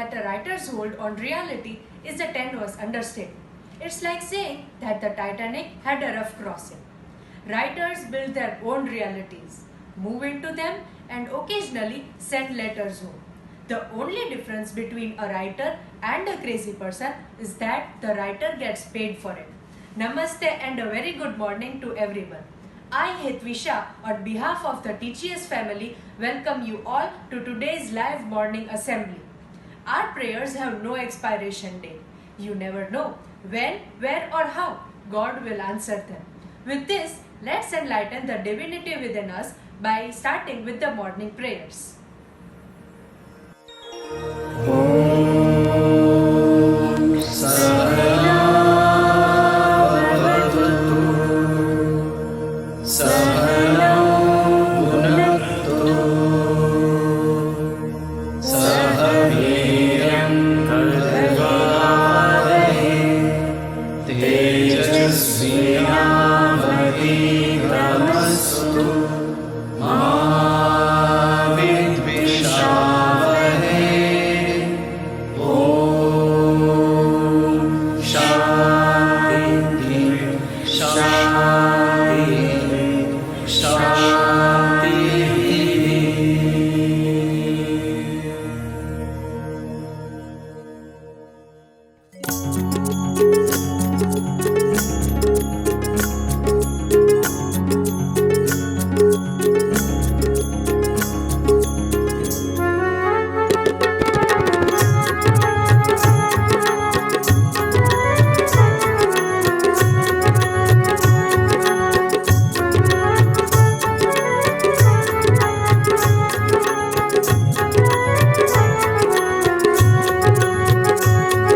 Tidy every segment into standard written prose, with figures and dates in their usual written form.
that a writer's hold on reality is a tenuous understatement. It's like saying that the Titanic had a rough crossing. Writers build their own realities, move into them, and occasionally send letters home. The only difference between a writer and a crazy person is that the writer gets paid for it. Namaste and a very good morning to everyone. I, Hetvisha, on behalf of the TGS family, welcome you all to today's live morning assembly. Our prayers have no expiration date. You never know when, where or how God will answer them. With this, let's enlighten the divinity within us by starting with the morning prayers.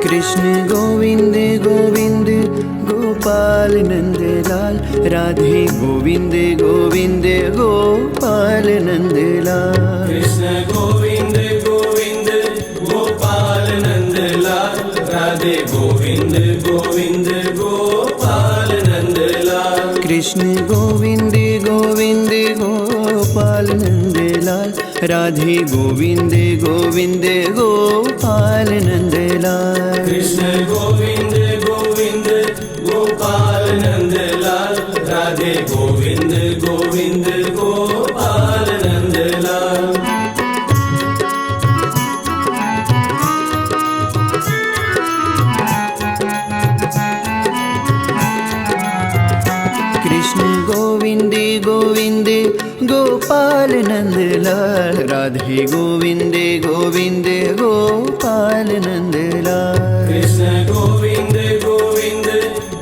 Krishna Govind Govind Gopal Nandlal, Radhe Govind Govind Gopal Nandlal. Krishna Govind Govind Gopal Nandlal, Radhe Govind Govind Gopal Nandlal. Krishna Govind Govind Gopal Nandlal, Radhe Govind Govind Gopal Nandlal. Krishna Govind Govind Gopal Nandlal, Radhe Govind Govind Gopal Nandlal. Krishna Govind Govind Gopal Nandlal, Radhe Govind Govind Gopal Nandlal. Krishna Govind Govind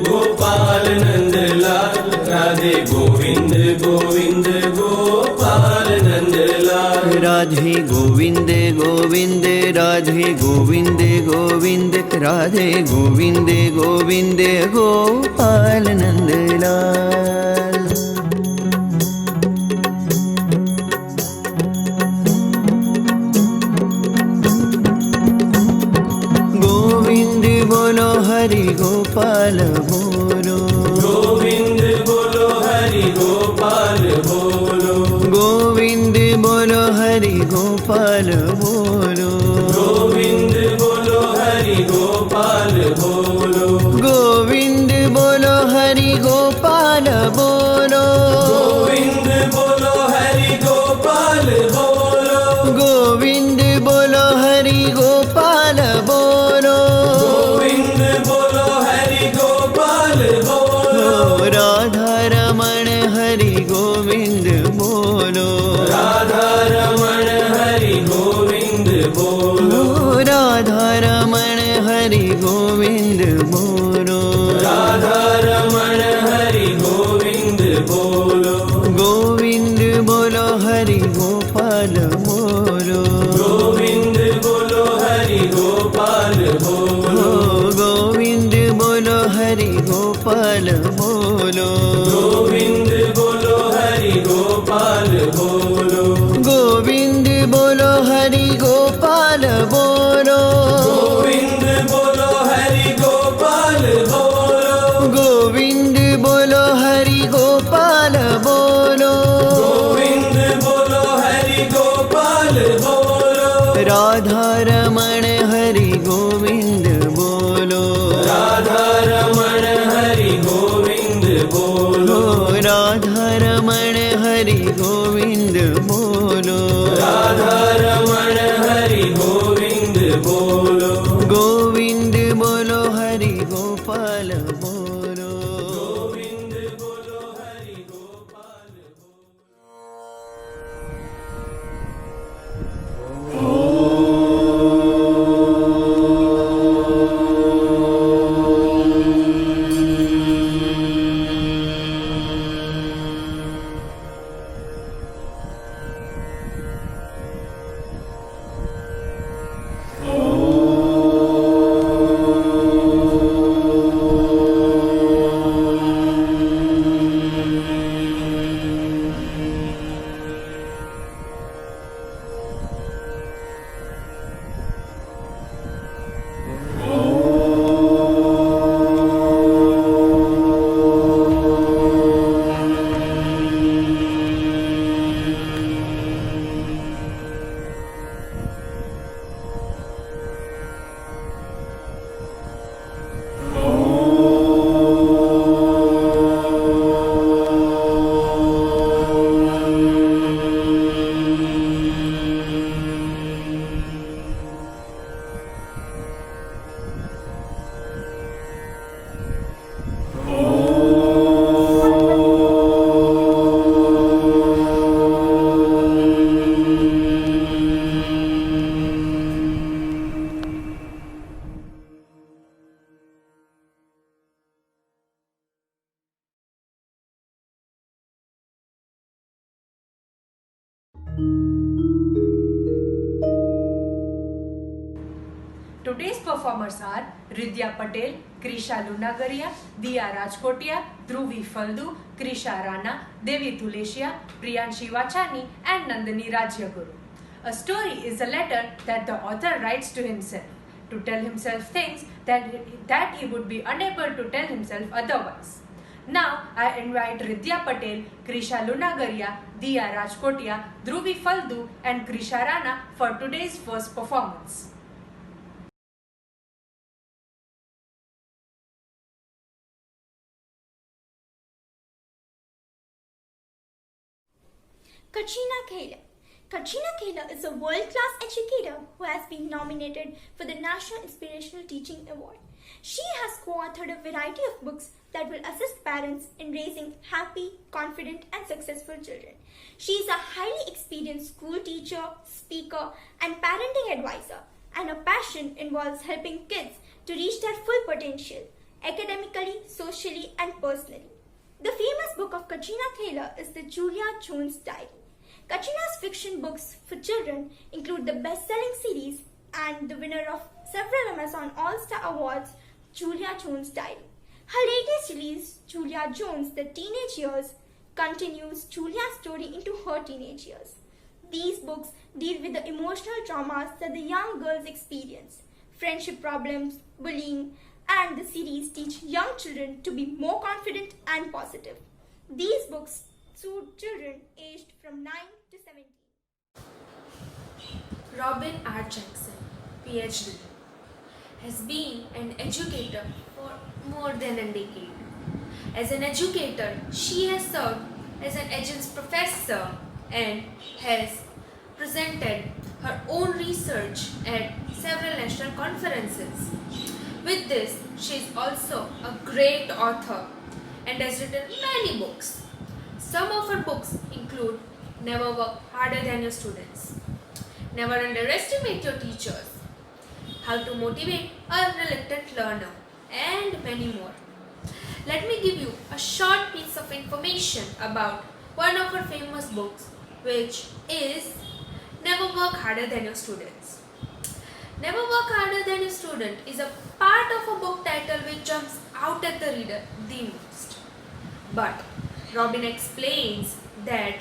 Gopal Nandlal, Radhe Govind Govind Gopal Nandlal. Radhe Govind Govind Radhe Govind Govind, Radhe Govind Govind Gopal Nandlal. Govind बोलो हरि गोपाल बोलो, गोविंद बोलो हरि गोपाल बोलो, गोविंद बोलो हरि गोपाल बोलो, गोविंद बोलो हरि गोपाल बोलो, गोविंद बोलो हरि गोपाल बोलो, गोविंद बोलो हरि गोपाल बोलो, गोविंद बोलो हरि गोपाल बोलो, गोविंद बोलो हरि गोपाल बोलो। राधा रमण हरि गोविंद बोलो, राधा रमण हरि गोविंद बोलो, राधा रमण हरि गोविंद बोलो, राधा रमण हरि गोविंद बोलो, गोविंद बोलो हरि गोपाल बोलो, गोविंद बोलो हरि गोपाल बोलो, गोविंद बोलो हरि गोपाल बोलो, गोविंद बोलो हरि गोपाल बोलो, गोविंद बोलो हरि गोपाल बोलो, गोविंद बोलो हरि गोपाल बोलो, गोविंद बोलो हरि गोपाल बोलो, गोविंद बोलो हरि गोपाल बोलो। राधा रमण हरि गोपाल बोलो गोविंद बोलो हरि गोपाल बोलो। Today's performers are Ridya Patel, Krisha Lunagaria, Diya Rajkotia, Dhruvi Faldu, Krisha Rana, Devi Tuleshia, Priyanshi Vachani and Nandini Rajyaguru. A story is a letter that the author writes to himself to tell himself things that he would be unable to tell himself otherwise. Now I invite Ridya Patel, Krisha Lunagaria, Diya Rajkotia, Dhruvi Faldu and Krisha Rana for today's first performance. Katrina Kaler. Katrina Kaler is a world-class educator who has been nominated for the National Inspirational Teaching Award. She has co-authored a variety of books that will assist parents in raising happy, confident and successful children. She is a highly experienced school teacher, speaker and parenting advisor, and her passion involves helping kids to reach their full potential, academically, socially and personally. The famous book of Katrina Kaler is the Julia Jones Diary. Katrina's fiction books for children include the best-selling series and the winner of several Amazon All-Star Awards, Julia Jones Diary. Her latest release, Julia Jones, The Teenage Years, continues Julia's story into her teenage years. These books deal with the emotional traumas that the young girls experience, friendship problems, bullying, and the series teach young children to be more confident and positive. These books suit children aged from 9 to 17. Robin R. Jackson, PhD, has been an educator for more than a decade. As an educator, she has served as an adjunct professor and has presented her own research at several national conferences. With this, she is also a great author and has written many books. Some of her books include Never Work Harder Than Your Students, Never Underestimate Your Teachers, How to Motivate a Reluctant Learner, and many more. Let me give you a short piece of information about one of her famous books, which is Never Work Harder Than Your Students. Never Work Harder Than Your Student is a part of a book title which jumps out at the reader the most. But Robin explains that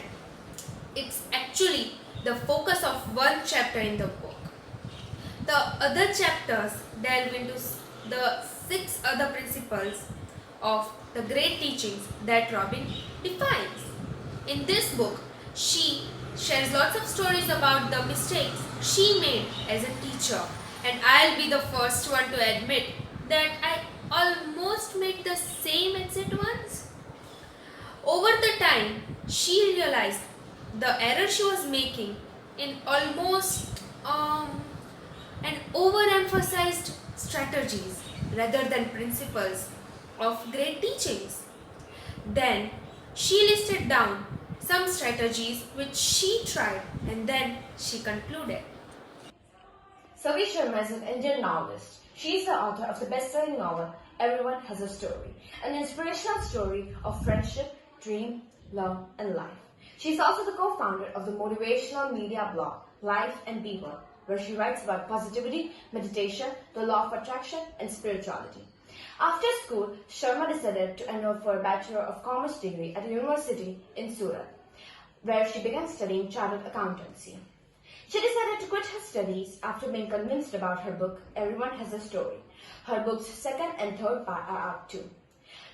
it's actually the focus of one chapter in the book. The other chapters delve into the 6 other principles of the great teachings that Robin defines. In this book, she shares lots of stories about the mistakes she made as a teacher, and I'll be the first one to admit that I almost made the same exact ones. Over the time, she realized the error she was making in almost and overemphasized strategies rather than principles of great teachings. Then she listed down some strategies which she tried and then she concluded. Savi Sharma is an Indian novelist. She is the author of the best-selling novel Everyone Has a Story, an inspirational story of friendship, dream, love, and life. She is also the co-founder of the motivational media blog Life and Be Well, where she writes about positivity, meditation, the law of attraction, and spirituality. After school, Sharma decided to enroll for a Bachelor of Commerce degree at a university in Surat, where she began studying chartered accountancy. She decided to quit her studies after being convinced about her book, Everyone Has a Story. Her book's second and third part are out too.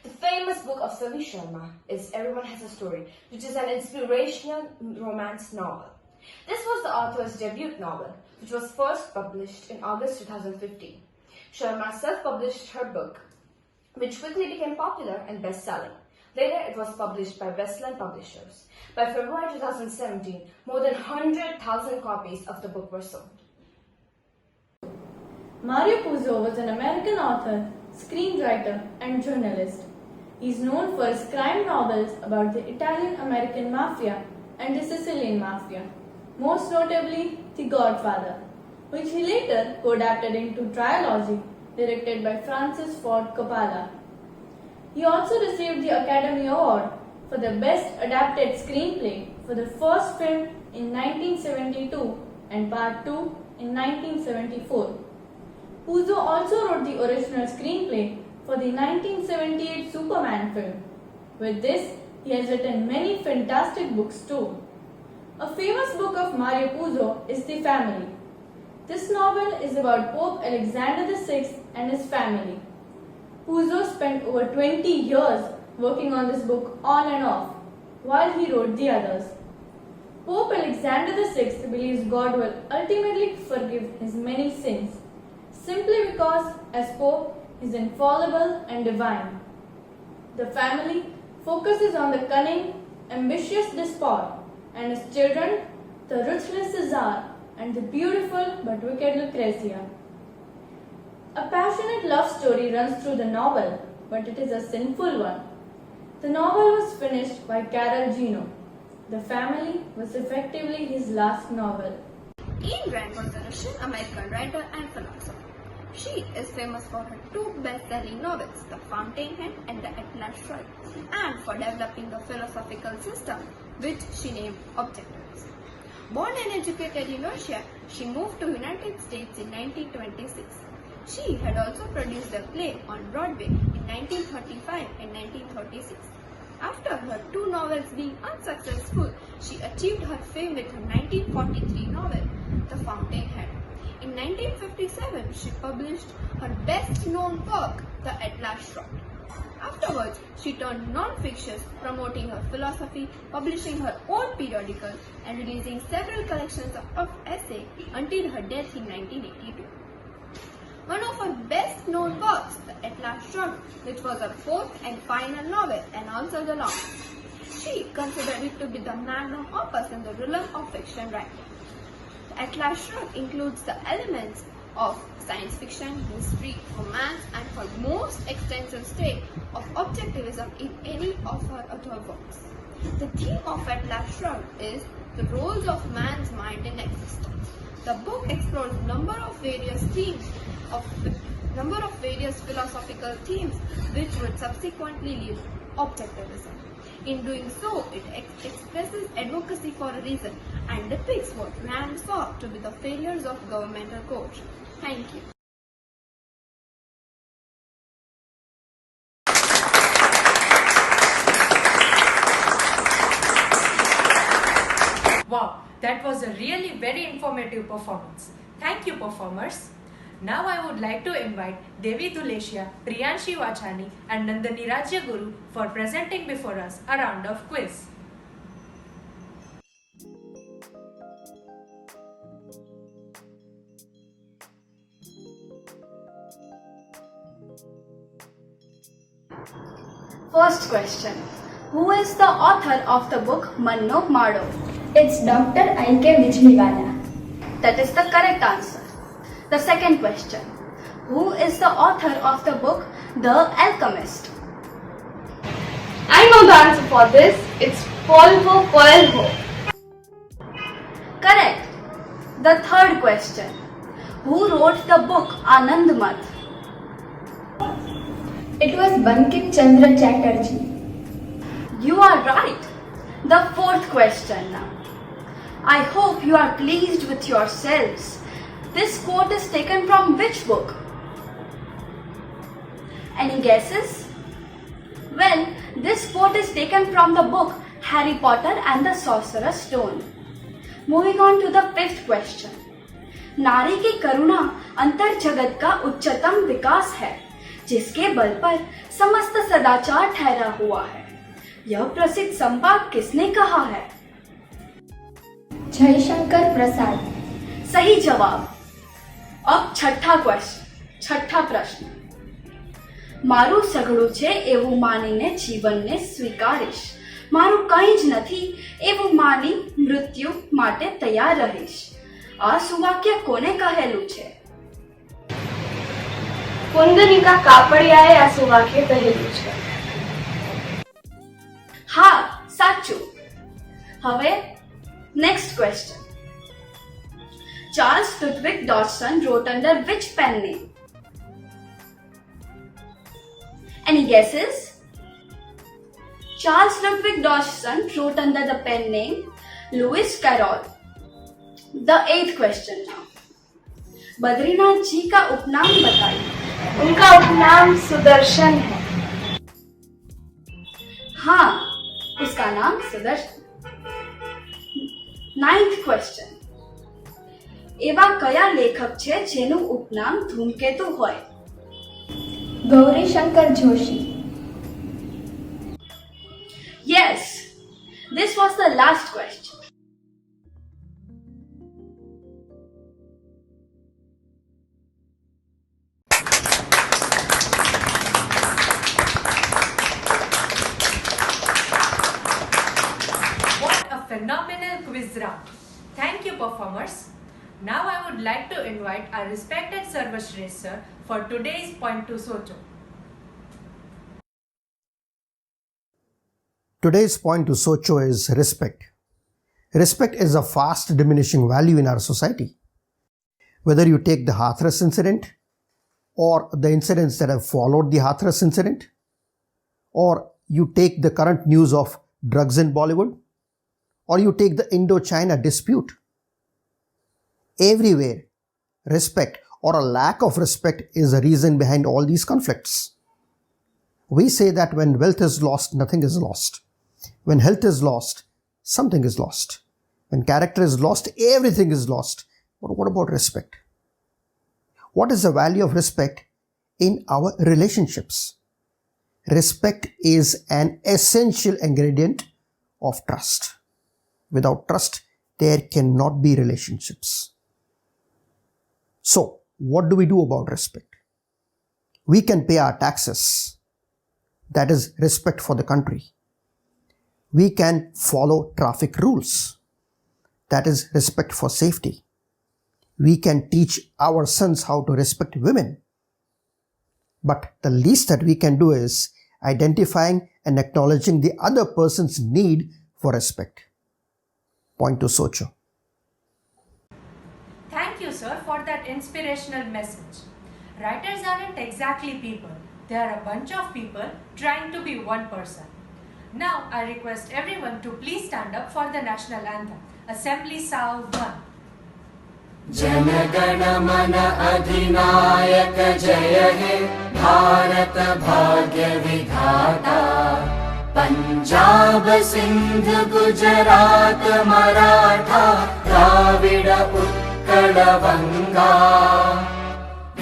The famous book of Savi Sharma is Everyone Has a Story, which is an inspirational romance novel. This was the author's debut novel, which was first published in August 2015. Sharma self-published her book, which quickly became popular and best-selling. Later, it was published by Westland Publishers. By February 2017, more than 100,000 copies of the book were sold. Mario Puzo was an American author, screenwriter, and journalist. He is known for his crime novels about the Italian-American Mafia and the Sicilian Mafia, most notably The Godfather, which he later co-adapted into trilogy directed by Francis Ford Coppola. He also received the Academy Award for the Best Adapted Screenplay for the first film in 1972 and Part 2 in 1974. Puzo also wrote the original screenplay for the 1978 Superman film. With this, he has written many fantastic books too. A famous book of Mario Puzo is The Family. This novel is about Pope Alexander VI and his family. Puzo spent over 20 years working on this book on and off, while he wrote the others. Pope Alexander VI believes God will ultimately forgive his many sins, simply because, as Pope, he is infallible and divine. The family focuses on the cunning, ambitious despot and his children, the ruthless Caesar and the beautiful but wicked Lucrezia. A passionate love story runs through the novel, but it is a sinful one. The novel was finished by Carol Gino. The Family was effectively his last novel. Ayn Rand was a Russian-American writer and philosopher. She is famous for her two best-selling novels, The Fountainhead and The Atlas Shrugged, and for developing a philosophical system which she named Objectivism. Born and educated in Russia, she moved to the United States in 1926. She had also produced a play on Broadway in 1935 and 1936. After her two novels being unsuccessful, she achieved her fame with her 1943 novel, The Fountainhead. In 1957, she published her best-known work, The Atlas Shrugged. Afterwards, she turned non-fiction, promoting her philosophy, publishing her own periodical, and releasing several collections of essays until her death in 1982. One of her best-known works, The Atlas Shrugged, which was her fourth and final novel and also the longest. She considered it to be the magnum opus in the realm of fiction writing. The Atlas Shrugged includes the elements of science fiction, mystery, romance, and her most extensive state of objectivism in any of her other works. The theme of Atlas Shrugged is the roles of man's mind in existence. The book explores a number of various philosophical themes which would subsequently lead objectivism. In doing so, it expresses advocacy for a reason and depicts what Rand saw to be the failures of governmental coercion. Thank you. Wow, that was a really very informative performance. Thank you, performers. Now I would like to invite Devi Duleshia, Priyanshi Vachani and Nandani Rajyaguru for presenting before us a round of quiz. First question. Who is the author of the book Manno Mado? It's Dr. I.K. Vijayawala. That is the correct answer. The second question. Who is the author of the book The Alchemist. I know the answer for this. It's Paulo Coelho. Correct. The third question. Who wrote the book Anand Math? It was Bankim Chandra Chatterjee. You are right. The fourth question now. I hope you are pleased with yourselves. This quote is taken from which book? Any guesses? Well, this quote is taken from the book Harry Potter and the Sorcerer's Stone. Moving on to the fifth question. नारी की करुणा अंतर जगत का उच्चतम विकास है, जिसके बल पर समस्त सदाचार ठहरा हुआ है। यह प्रसिद्ध संवाद किसने कहा है? जयशंकर प्रसाद। सही जवाब। अब छठा प्रश्न। મારું સઘળું છે એવું માનીને જીવનને સ્વીકારીશ, મારું કંઈ જ નથી એવું માની મૃત્યુ માટે તૈયાર રહીશ. આ સુવાક્ય કોને કહેલું છે? કુંદનિકા કાપડિયાએ આ સુવાક્ય કહેલું છે. હા, સાચું. હવે next question. Charles Ludwig Dodgson wrote under which pen name? Any guesses? Charles Ludwig Dodgson wrote under the pen name Lewis Carroll. The eighth question now. Badrinath ji का उपनाम बताइए. उनका उपनाम सुदर्शन है. हाँ, उसका नाम सुदर्शन. Ninth question. એવા કયા લેખક છે જેનું ઉપનામ ધૂમકેતુ હોય? Gauri Shankar Joshi. Yes, this was the last question. What a phenomenal quiz round. Thank you, performers. Now I would like to invite our respected Sarvashri sir for today's Point to Socho. Today's point to Socho is respect. Respect is a fast diminishing value in our society. Whether you take the Hathras incident, or the incidents that have followed the Hathras incident, or you take the current news of drugs in Bollywood, or you take the Indo-China dispute, everywhere, respect or a lack of respect is a reason behind all these conflicts. We say that when wealth is lost, nothing is lost. When health is lost, something is lost. When character is lost, everything is lost. But what about respect? What is the value of respect in our relationships? Respect is an essential ingredient of trust. Without trust, there cannot be relationships. So, what do we do about respect? We can pay our taxes. That is respect for the country. We can follow traffic rules. That is respect for safety. We can teach our sons how to respect women. But the least that we can do is identifying and acknowledging the other person's need for respect. Point to Socho. Thank you, sir, for that inspirational message. Writers aren't exactly people. They are a bunch of people trying to be one person. Now, I request everyone to please stand up for the national anthem. Assembly Sound 1. जनगण मन अधिनायक जय हे भारत भाग्य विधाता पंजाब सिंध गुजरात मराठा द्राविड उत्कल बंगा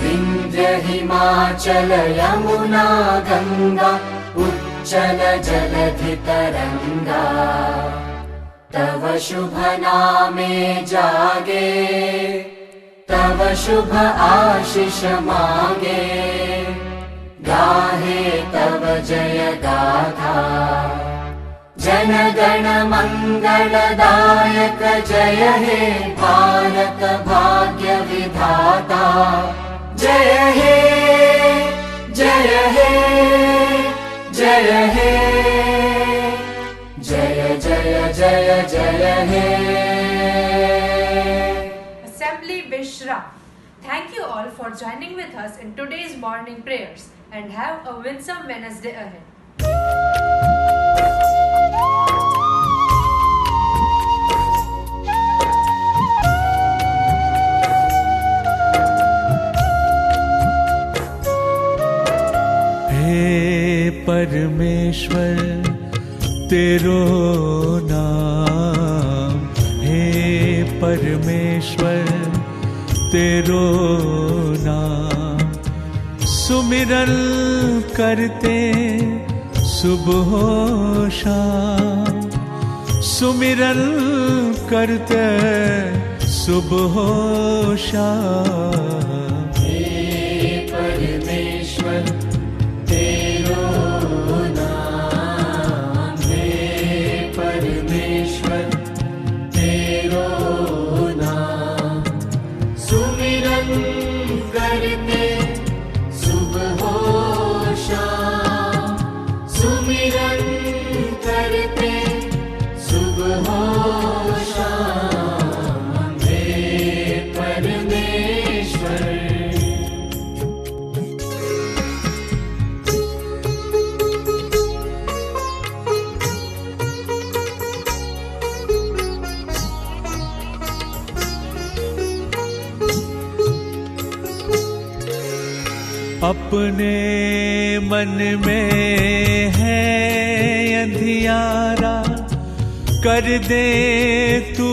विंध्य हिमाचल यमुना गंगा उच्चल जलधि तरंगा तव शुभ नामे जागे तव शुभ आशीष मांगे गाहे तव जय गाथा जन गण मंगलदायक जय हे भारत भाग्य विधाता जय हे जय हे जय हे जय जय जय जय हे. Assembly Bishra. Thank you all for joining with us in today's morning prayers and have a winsome Wednesday ahead. परमेश्वर तेरो नाम, हे परमेश्वर तेरो नाम, सुमिरन करते सुबह शाम, सुमिरन करते सुबह शाम. हे परमेश्वर तेरो नाम, हे परमेश्वर तेरो नाम, सुमिरन करते सुबह शाम, सुमिरन करते सुबह शाम. हे परमेश्वर. अपने मन में है अंधियारा, कर दे तू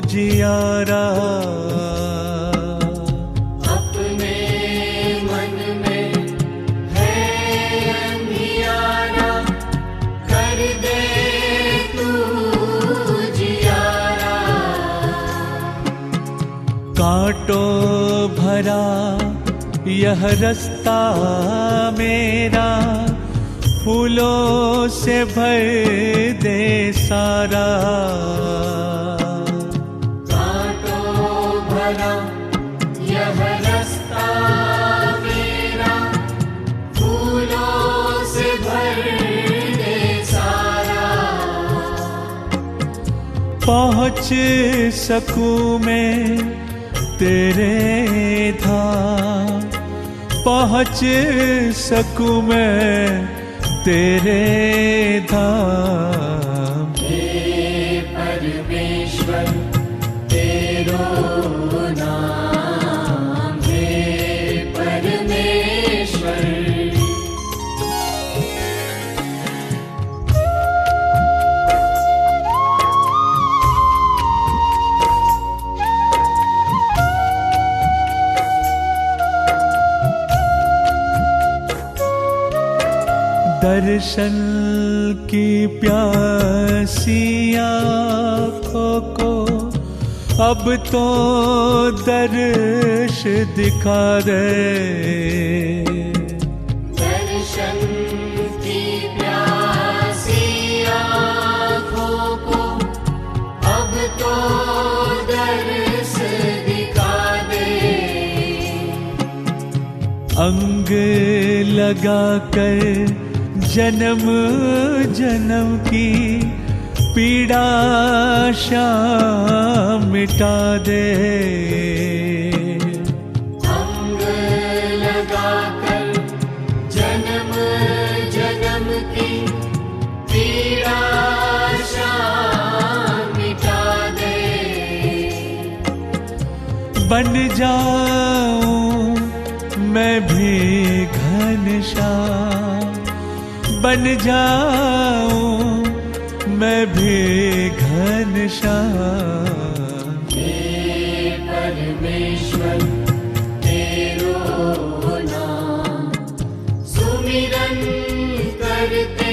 जियारा. अपने मन में है अंधियारा, कर दे तू जियारा. कांटों भरा यह रास्ता मेरा, फूलों से भर दे सारा. कांटों भरा यह रास्ता मेरा, फूलों से भर दे सारा. पहुँच सकूं मैं तेरे धाम, पहुँच सकूं मैं तेरे धाम. हे परमेश्वर तेरो नाम, हे परमेश्वर. दर्शन की प्यासी आँखों को अब तो दर्श दिखा दे. दर्शन की प्यासी आँखों को अब तो दर्श दिखा दे. अंग लगा कर जन्म जन्म की पीड़ा शाम मिटा दे. अंग लगा कर जन्म जन्म की पीड़ा शाम मिटा दे. बन जाऊं मैं भी घनश्याम, बन जाऊं मैं भी घनश्याम. हे परमेश्वर तेरो नाम, सुमिरन करते